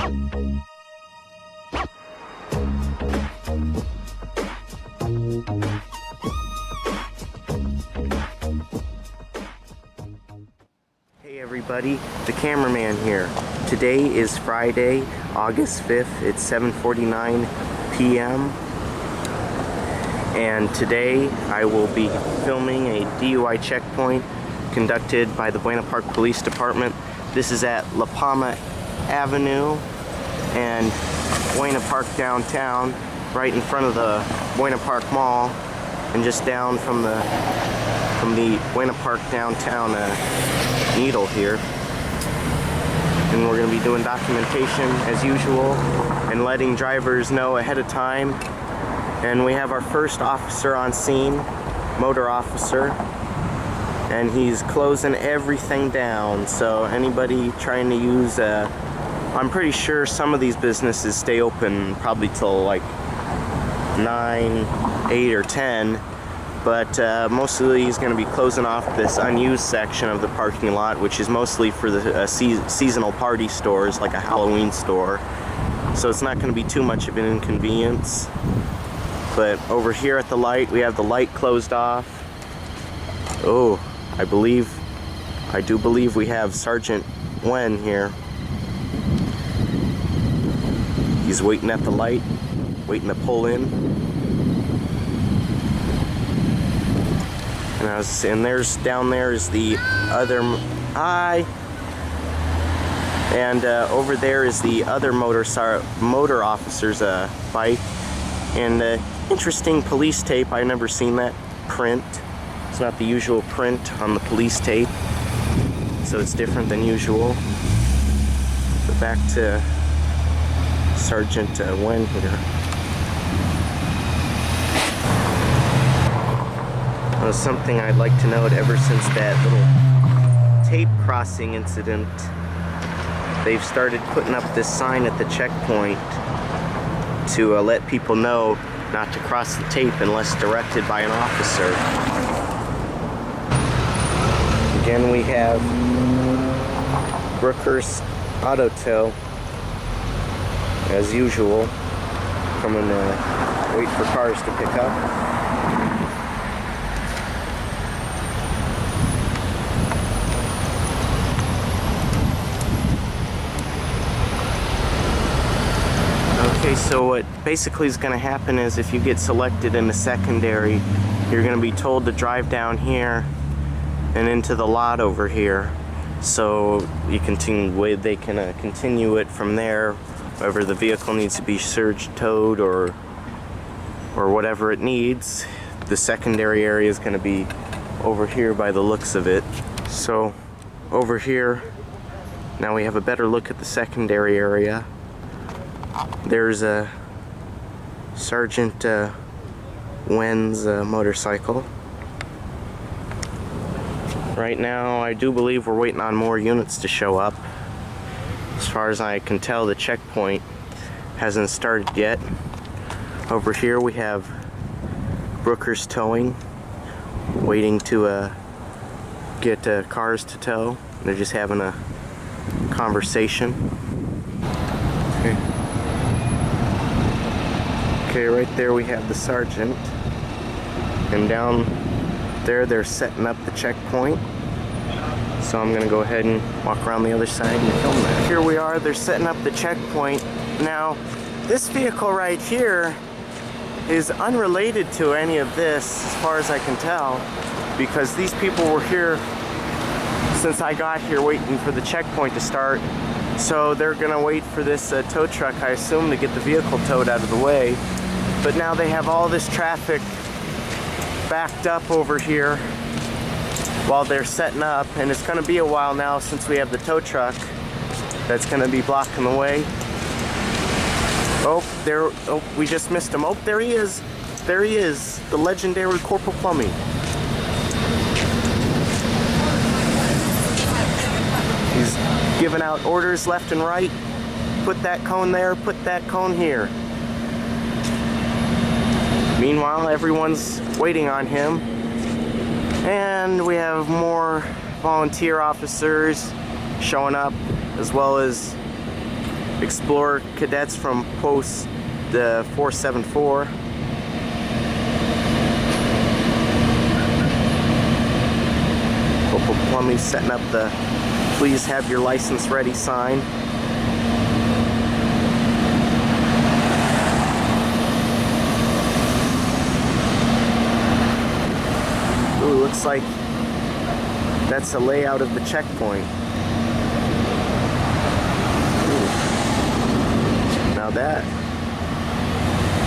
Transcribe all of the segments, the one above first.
Hey everybody, the cameraman here. Today is Friday, August 5th. It's 7:49 p.m. And today I will be filming a DUI checkpoint conducted by the Buena Park Police Department. This is at La Palma Avenue and Buena Park downtown, right in front of the Buena Park Mall, and just down from the Buena Park downtown needle here. And we're going to be doing documentation as usual and letting drivers know ahead of time. And we have our first officer on scene, motor officer, and he's closing everything down. So anybody trying to use I'm pretty sure some of these businesses stay open probably till like 9, 8 or 10, but mostly he's going to be closing off this unused section of the parking lot, which is mostly for the seasonal party stores, like a Halloween store. So it's not going to be too much of an inconvenience. But over here at the light, we have the light closed off. Oh, I do believe we have Sergeant Buena here. He's waiting at the light, waiting to pull in. And there's down there is the other and over there is the other motor officer's bike. And interesting police tape. I've never seen that print. It's not the usual print on the police tape, so it's different than usual. But back to Sergeant Buena here. Something I'd like to note, ever since that little tape crossing incident, they've started putting up this sign at the checkpoint to let people know not to cross the tape unless directed by an officer. Again, we have Brooker's Auto Tow, as usual, coming to wait for cars to pick up. Okay, so what basically is going to happen is if you get selected in the secondary, you're going to be told to drive down here and into the lot over here. So you they can continue it from there, whether the vehicle needs to be surge towed or whatever it needs. The secondary area is going to be over here by the looks of it. So over here, now we have a better look at the secondary area. There's a Sergeant Buena's motorcycle. Right now, I do believe we're waiting on more units to show up. As far as I can tell, the checkpoint hasn't started yet. Over here we have Brooker's Towing, waiting to get cars to tow. They're just having a conversation. Okay, right there we have the sergeant, and down there they're setting up the checkpoint. So I'm gonna go ahead and walk around the other side and film that. Here we are, they're setting up the checkpoint. Now, this vehicle right here is unrelated to any of this, as far as I can tell, because these people were here since I got here waiting for the checkpoint to start. So they're gonna wait for this tow truck, I assume, to get the vehicle towed out of the way. But now they have all this traffic backed up over here while they're setting up, and it's gonna be a while now since we have the tow truck that's gonna be blocking the way. Oh, we just missed him. Oh, there he is. There he is, the legendary Corporal Plumbing. He's giving out orders left and right. Put that cone there, put that cone here. Meanwhile, everyone's waiting on him. And we have more volunteer officers showing up, as well as Explorer cadets from post 474. Local Plumbing setting up the "Please have your license ready" sign. Ooh, looks like that's a layout of the checkpoint. Ooh. Now that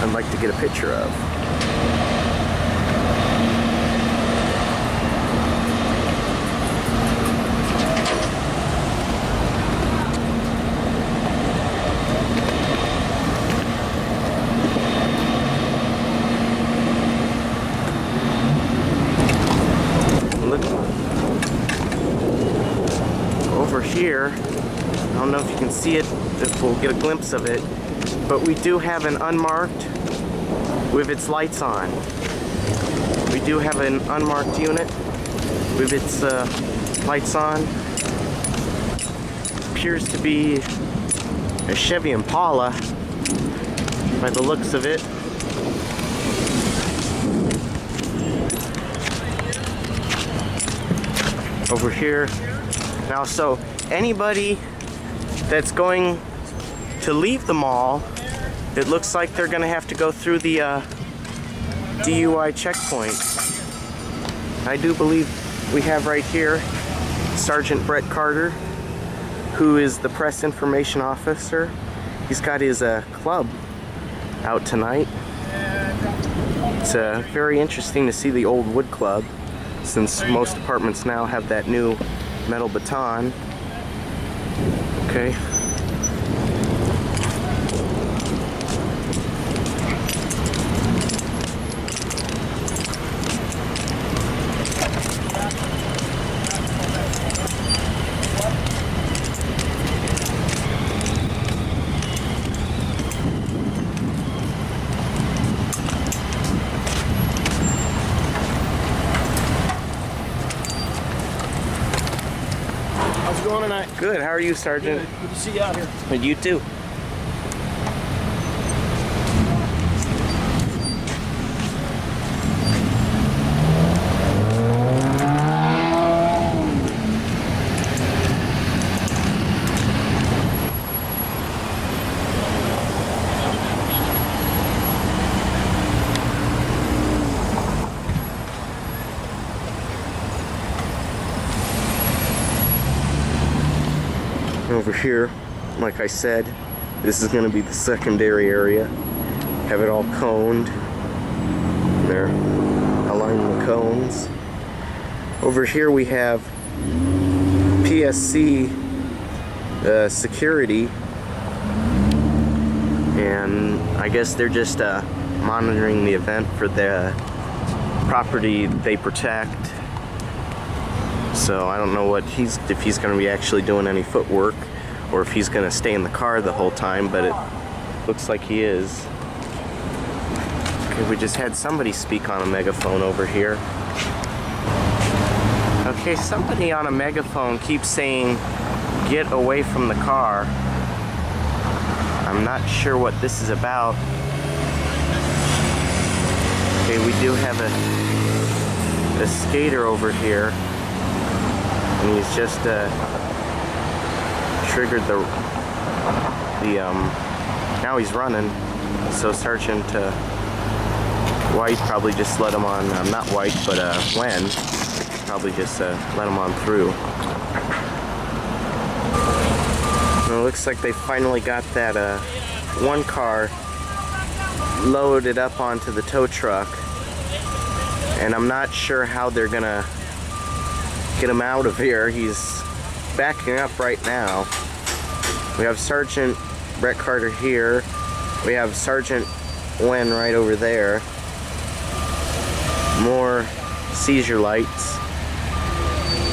I'd like to get a picture of. Look over here. I don't know if you can see it, if we'll get a glimpse of it, but we do have an unmarked with its lights on. We do have an unmarked unit with its lights on. Appears to be a Chevy Impala by the looks of it. Over here. Now, so anybody that's going to leave the mall, it looks like they're going to have to go through the DUI checkpoint. I do believe we have right here Sergeant Brett Carter, who is the press information officer. He's got his club out tonight. It's very interesting to see the old wood club, since most apartments now have that new metal baton. Okay. How's it going tonight? Good. How are you, Sergeant? Good to see you out here. And you too. Over here, like I said, this is going to be the secondary area. Have it all coned. There, aligning the cones. Over here we have PSC security, and I guess they're just monitoring the event for the property they protect. So I don't know what if he's going to be actually doing any footwork, or if he's going to stay in the car the whole time, but it looks like he is. Okay, we just had somebody speak on a megaphone over here. Okay, somebody on a megaphone keeps saying, "Get away from the car." I'm not sure what this is about. Okay, we do have a skater over here. And he's just triggered the now he's running. So Sergeant White probably just let him on, not White, but Wen probably just let him on through. And it looks like they finally got that one car loaded up onto the tow truck, and I'm not sure how they're gonna get him out of here. He's backing up right now. We have Sergeant Brett Carter here. We have Sergeant Wen right over there. More seizure lights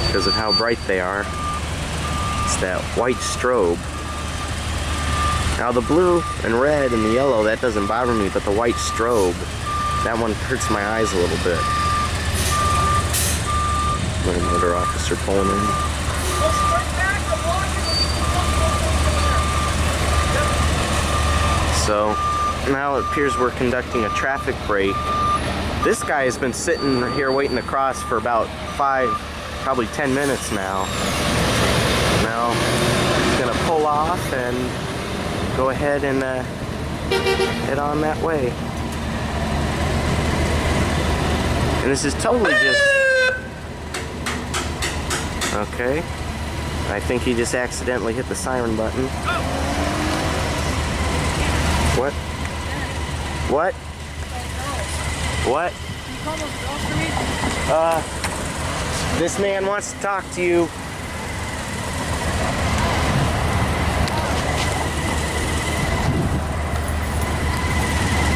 because of how bright they are. It's that white strobe. Now the blue and red and the yellow, that doesn't bother me, but the white strobe, that one hurts my eyes a little bit. Motor officer pulling in. So now it appears we're conducting a traffic break. This guy has been sitting here waiting to cross for about 5, probably 10 minutes now. Now he's gonna pull off and go ahead and head on that way. And this is totally just... Okay. I think he just accidentally hit the siren button. What? What? What? This man wants to talk to you.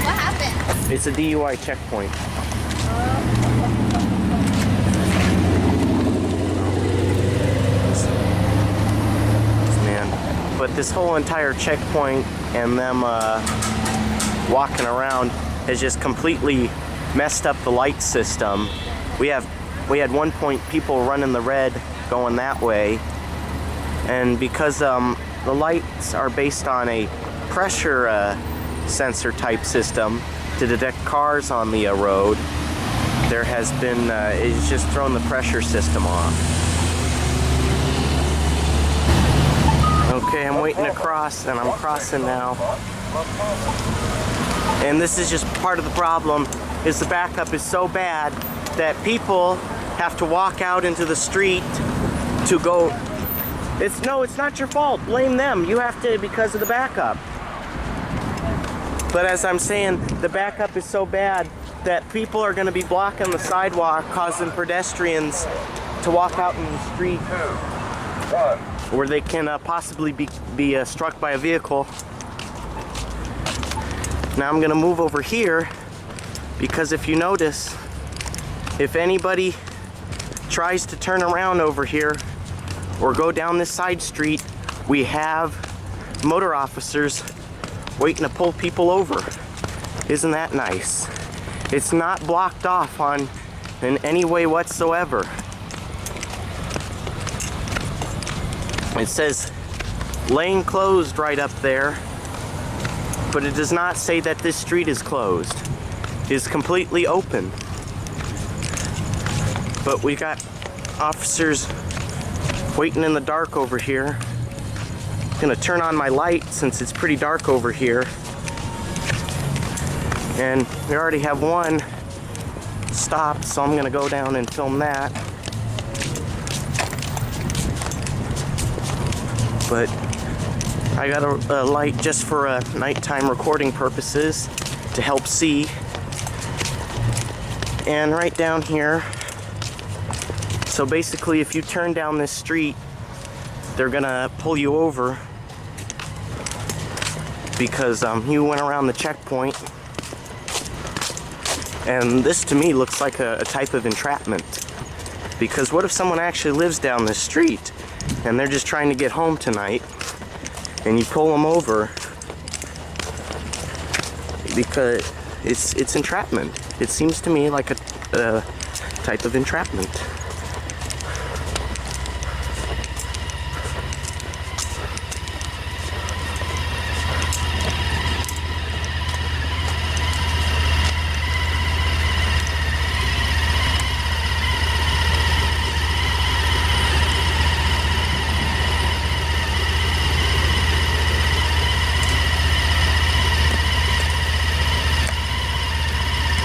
What happened? It's a DUI checkpoint. Man, but this whole entire checkpoint and them walking around has just completely messed up the light system. We had one point people running the red going that way, and because the lights are based on a pressure sensor type system to detect cars on the road, there has been it's just thrown the pressure system off. Okay, I'm waiting to cross, and I'm crossing now. And this is just part of the problem, is the backup is so bad that people have to walk out into the street to go. It's not your fault. Blame them. You have to, because of the backup. But as I'm saying, the backup is so bad that people are going to be blocking the sidewalk, causing pedestrians to walk out in the street where they can possibly be struck by a vehicle. Now I'm going to move over here, because if you notice, if anybody tries to turn around over here or go down this side street, we have motor officers waiting to pull people over. Isn't that nice? It's not blocked off in any way whatsoever. It says lane closed right up there, but it does not say that this street is closed. It's completely open. But we got officers waiting in the dark over here. I'm gonna turn on my light since it's pretty dark over here. And we already have one stopped, so I'm gonna go down and film that. But I got a light just for nighttime recording purposes to help see. And right down here, so basically if you turn down this street, they're gonna pull you over because you went around the checkpoint. And this to me looks like a type of entrapment, because what if someone actually lives down this street and they're just trying to get home tonight, and you pull them over? Because it's entrapment. It seems to me like a type of entrapment.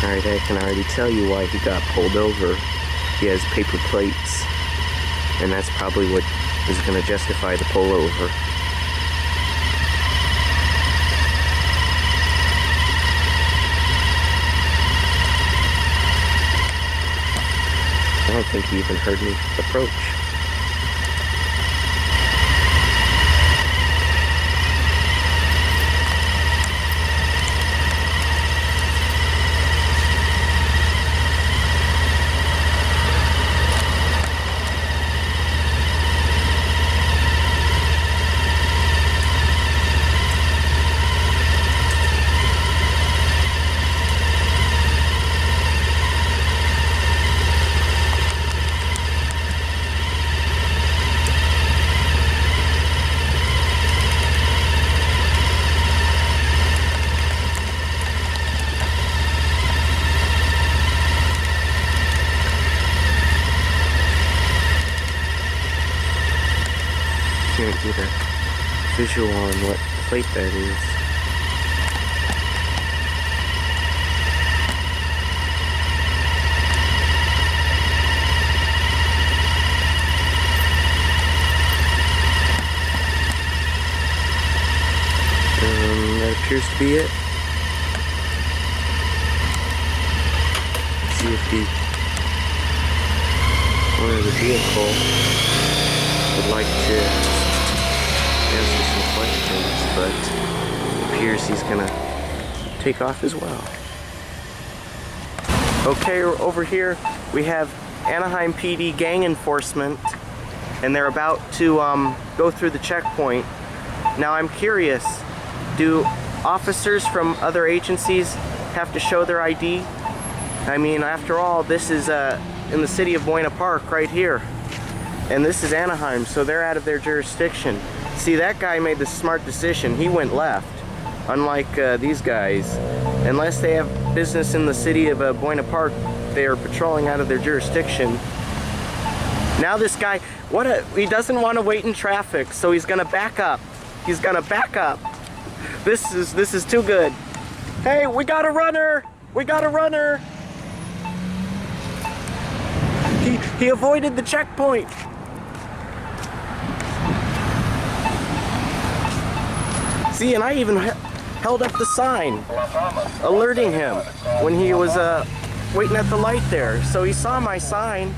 Alright, I can already tell you why he got pulled over. He has paper plates, and that's probably what is going to justify the pullover. I don't think he even heard me approach. get a visual on what plate that is. That appears to be it. Let's see if the owner of the vehicle would like to answer some questions, but it appears he's gonna take off as well. Okay, over here we have Anaheim PD gang enforcement, and they're about to go through the checkpoint. Now I'm curious, do officers from other agencies have to show their ID? I mean, after all, this is in the city of Buena Park right here. And this is Anaheim, so they're out of their jurisdiction. See, that guy made the smart decision. He went left, unlike these guys. Unless they have business in the city of Buena Park, they are patrolling out of their jurisdiction. Now this guy, he doesn't want to wait in traffic, so he's gonna back up. He's gonna back up. This is too good. Hey, we got a runner! We got a runner! He avoided the checkpoint. See, and I even held up the sign, alerting him when he was waiting at the light there. So he saw my sign.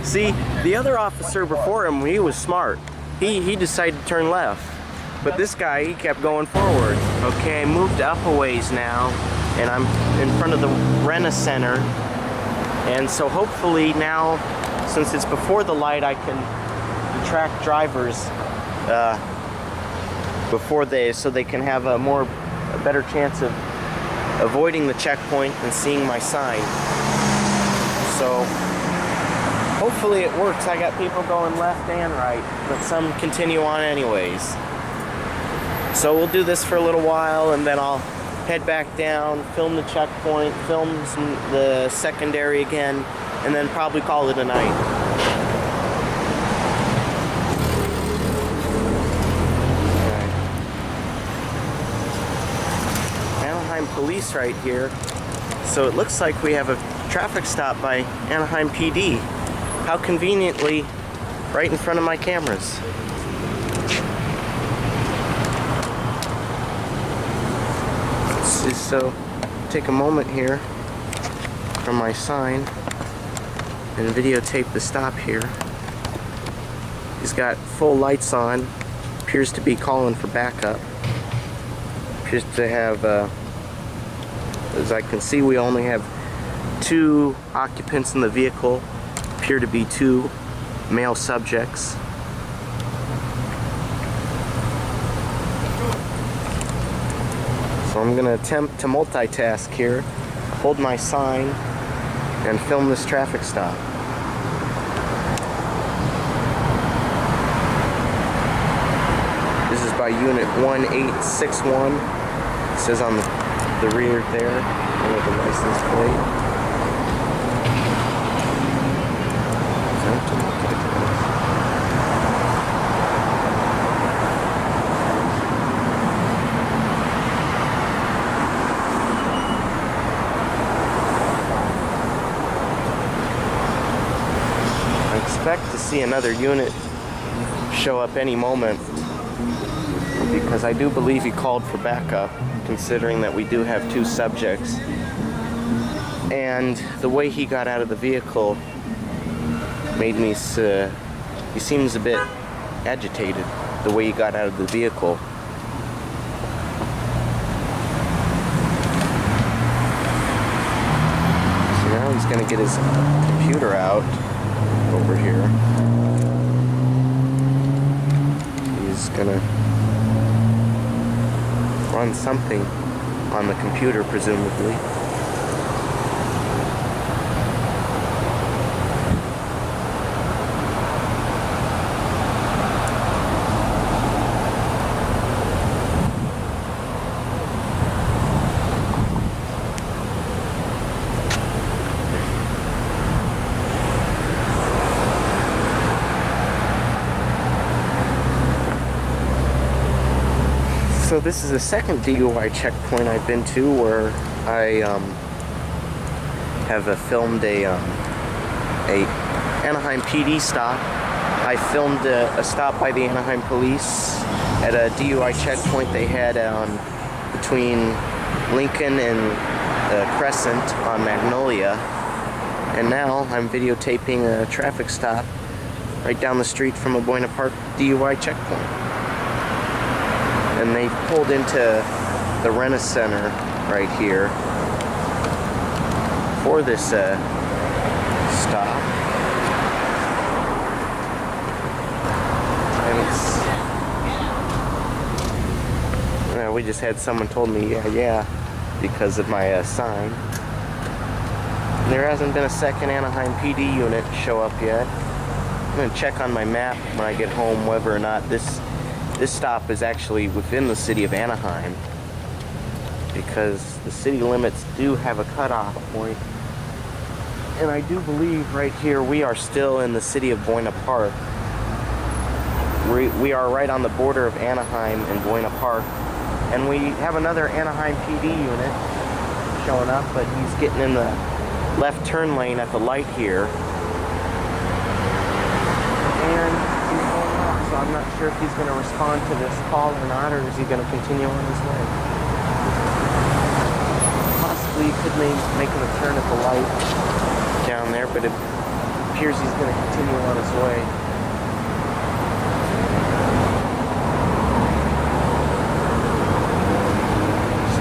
See, the other officer before him, he was smart. He decided to turn left. But this guy, he kept going forward. Okay, I moved up a ways now, and I'm in front of the Buena Center. And so hopefully now, since it's before the light, I can track drivers so they can have a better chance of avoiding the checkpoint and seeing my sign. So hopefully it works. I got people going left and right, but some continue on anyways. So we'll do this for a little while, and then I'll head back down, film the checkpoint, film the secondary again, and then probably call it a night. Okay. Anaheim police right here. So it looks like we have a traffic stop by Anaheim PD. How conveniently right in front of my cameras. So take a moment here from my sign and videotape the stop here. He's got full lights on, appears to be calling for backup, appears to have as I can see, we only have 2 occupants in the vehicle, appear to be 2 male subjects. So I'm going to attempt to multitask here, hold my sign, and film this traffic stop. This is by Unit 1861. It says on the rear there, with the license plate. Expect to see another unit show up any moment, because I do believe he called for backup, considering that we do have 2 subjects, and the way he got out of the vehicle made me he seems a bit agitated, the way he got out of the vehicle. So now he's going to get his computer out over here. He's gonna run something on the computer, presumably. So this is the second DUI checkpoint I've been to where I have filmed a Anaheim PD stop. I filmed a stop by the Anaheim police at a DUI checkpoint they had between Lincoln and Crescent on Magnolia. And now I'm videotaping a traffic stop right down the street from a Buena Park DUI checkpoint. And they pulled into the Rena Center right here for this stop. And it's, we just had someone told me, yeah, because of my sign. There hasn't been a second Anaheim PD unit show up yet. I'm going to check on my map when I get home whether or not this stop is actually within the city of Anaheim, because the city limits do have a cutoff point. And I do believe right here we are still in the city of Buena Park. We are right on the border of Anaheim and Buena Park. And we have another Anaheim PD unit showing up, but he's getting in the left turn lane at the light here. And he's going off, so I'm not sure if he's going to respond to this call or not, or is he going to continue on his way. Possibly he could make a turn at the light down there, but it appears he's going to continue on his way.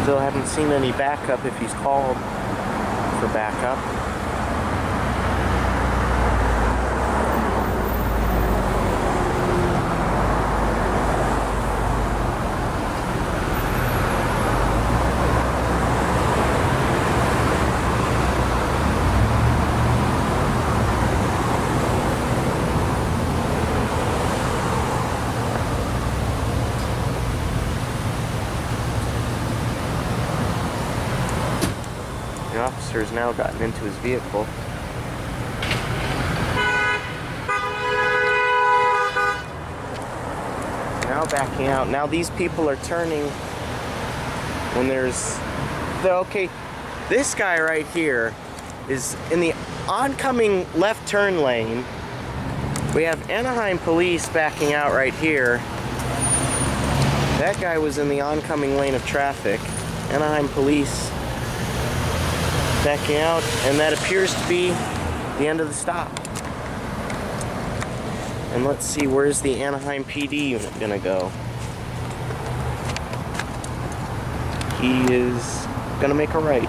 Still haven't seen any backup if he's called for backup. The officer has now gotten into his vehicle. Now backing out. Now these people are turning when okay, this guy right here is in the oncoming left turn lane. We have Anaheim police backing out right here. That guy was in the oncoming lane of traffic. Anaheim police backing out, and that appears to be the end of the stop. And let's see, where's the Anaheim PD unit gonna go? He is gonna make a right.